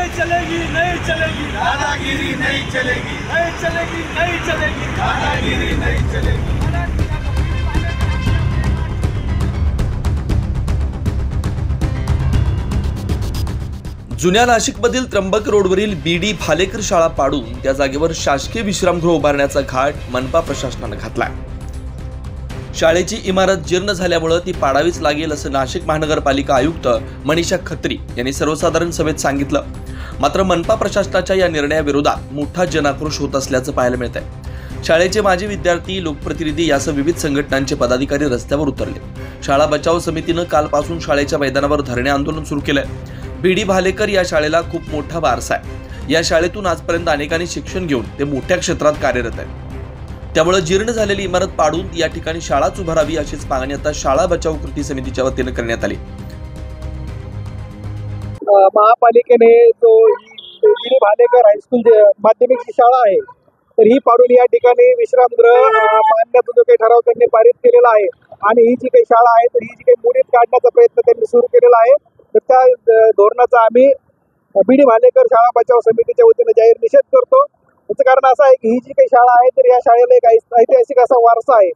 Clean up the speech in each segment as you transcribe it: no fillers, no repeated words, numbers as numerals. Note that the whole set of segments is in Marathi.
नहीं चलेगी, नहीं चलेगी, दादागिरी नहीं चलेगी, नहीं चलेगी, नहीं चलेगी, दादागिरी नहीं चलेगी। जुन्या नाशिकमधील त्र्यंबक रोडवरील बीडी भालेकर शाळा पाडून त्या जागेवर शासकीय विश्रामगृह उभारण्याचा घाट मनपा प्रशासनाने घातलाय। शाळेची इमारत जीर्ण झाल्यामुळे ती पाडावीच लागेल असं नाशिक महानगरपालिका आयुक्त मनीषा खत्री यांनी सर्वसाधारण सभेत सांगितलं। मात्र मनपा प्रशासनाच्या या निर्णयाविरोधात मोठा जनाक्रोश होत असल्याचं पाहायला मिळतंय। शाळेचे माजी विद्यार्थी, लोकप्रतिनिधी यासह विविध संघटनांचे पदाधिकारी रस्त्यावर उतरले। शाळा बचाव समितीनं कालपासून शाळेच्या मैदानावर धरणे आंदोलन सुरू केलंय। बीडी भालेकर या शाळेला खूप मोठा वारसा आहे। या शाळेतून आजपर्यंत अनेकांनी शिक्षण घेऊन ते मोठ्या क्षेत्रात कार्यरत आहेत। त्यामुळे जीर्ण झालेली इमारत पाडून या ठिकाणी शाळाच उभारावी अशीच मागणी आता शाळा बचाव कृती समितीच्या वतीने करण्यात आली। महापालिकेने जो बीडी भालेकर हायस्कूल माध्यमिक शाळा आहे तर ही पाडून या ठिकाणी विश्रामगृह बांधण्याचा जो काही ठराव त्यांनी पारित केलेला आहे आणि ही जी काही शाळा आहे तर ही जी काही मोडीत काढण्याचा प्रयत्न त्यांनी सुरू केलेला आहे तर त्या धोरणाचा आम्ही बीडी भालेकर शाळा बचाव समितीच्या वतीने जाहीर निषेध करतो। याचं कारण असं आहे की ही जी काही शाळा आहे तर या शाळेला एक ऐतिहासिक असा वारसा आहे।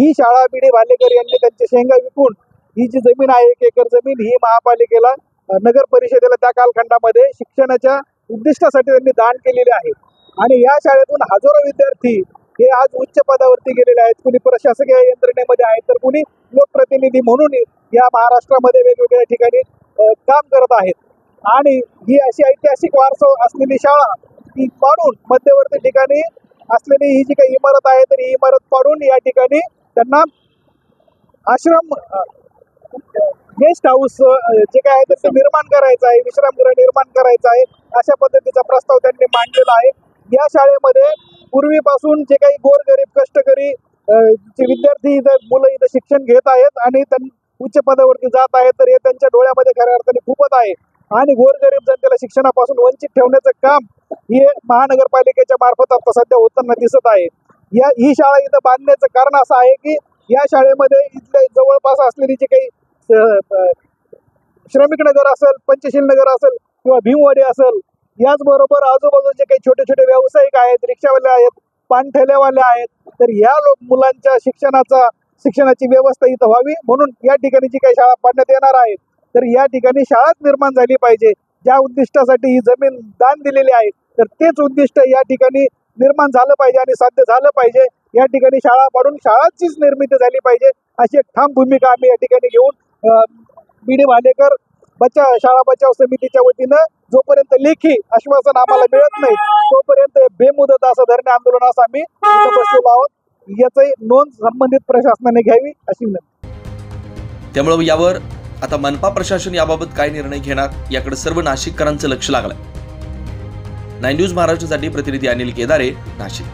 ही शाळा बीडी भालेकर यांनी त्यांचे शेंगा विकून ही जी जमीन आहे 1 एकर जमीन ही महापालिकेला नगर परिषदेला त्या कालखंडामध्ये शिक्षणाच्या उद्दिष्टासाठी त्यांनी दान केलेले आहे आणि या शाळेतून हजारो विद्यार्थी हे आज उच्च पदावरती गेलेले आहेत। कुणी प्रशासकीय यंत्रणेमध्ये आहेत तर कुणी लोकप्रतिनिधी म्हणून या महाराष्ट्रामध्ये वेगवेगळ्या ठिकाणी काम करत आहेत आणि ही अशी ऐतिहासिक वारसा असलेली शाळा ती पाडून मध्यवर्ती ठिकाणी असलेली ही जी काही इमारत आहे तर ही इमारत पाडून या ठिकाणी त्यांना आश्रम गेस्ट हाऊस जे काय आहे ते निर्माण करायचं आहे, विश्रामगृह निर्माण करायचं आहे अशा पद्धतीचा प्रस्ताव त्यांनी मांडलेला आहे। या शाळेमध्ये पूर्वीपासून जे काही गोरगरीब कष्टकरी जे विद्यार्थी इथं मुलं इथं शिक्षण घेत आहेत आणि उच्च पदावरती जात आहेत तर हे त्यांच्या डोळ्यामध्ये खऱ्या अर्थाने खूपच आहे आणि गोरगरीब जनतेला शिक्षणापासून वंचित ठेवण्याचं काम हे महानगरपालिकेच्या मार्फत आता सध्या होताना दिसत आहे। ही शाळा इथं बांधण्याचं कारण असं आहे की या शाळेमध्ये इथले जवळपास असलेली जी काही श्रमिक नगर असेल, पंचशील नगर असेल किंवा भीमवाडी असेल, याचबरोबर आजूबाजूचे काही छोटे छोटे व्यावसायिक आहेत, रिक्षावाले आहेत, पानठेलेवाले आहेत तर ह्या मुलांच्या शिक्षणाची व्यवस्था इथं व्हावी म्हणून या ठिकाणी जी काही शाळा पाडण्यात येणार आहे तर या ठिकाणी शाळाच निर्माण झाली पाहिजे। ज्या उद्दिष्टासाठी ही जमीन दान दिलेली आहे तर तेच उद्दिष्ट या ठिकाणी निर्माण झालं पाहिजे आणि साध्य झालं पाहिजे। या ठिकाणी शाळा पाडून शाळाचीच निर्मिती झाली पाहिजे अशी एक ठाम भूमिका आम्ही या ठिकाणी घेऊन बीडी भालेकर शाळा बचाव समितीच्या वतीनं जोपर्यंत लेखी आश्वासन आम्हाला मिळत नाही तोपर्यंत बेमुदत असं धरणे आंदोलनास आम्ही इथं बसलेलो आहोत। याची नोंद संबंधित प्रशासनाने घ्यावी अशी विनंती। त्यामुळे यावर आता मनपा प्रशासन याबाबत काय निर्णय घेणार याकडे सर्व नाशिककरांचं लक्ष लागलंय। 9 न्यूज महाराष्ट्रासाठी प्रतिनिधी अनिल केदारे, नाशिक।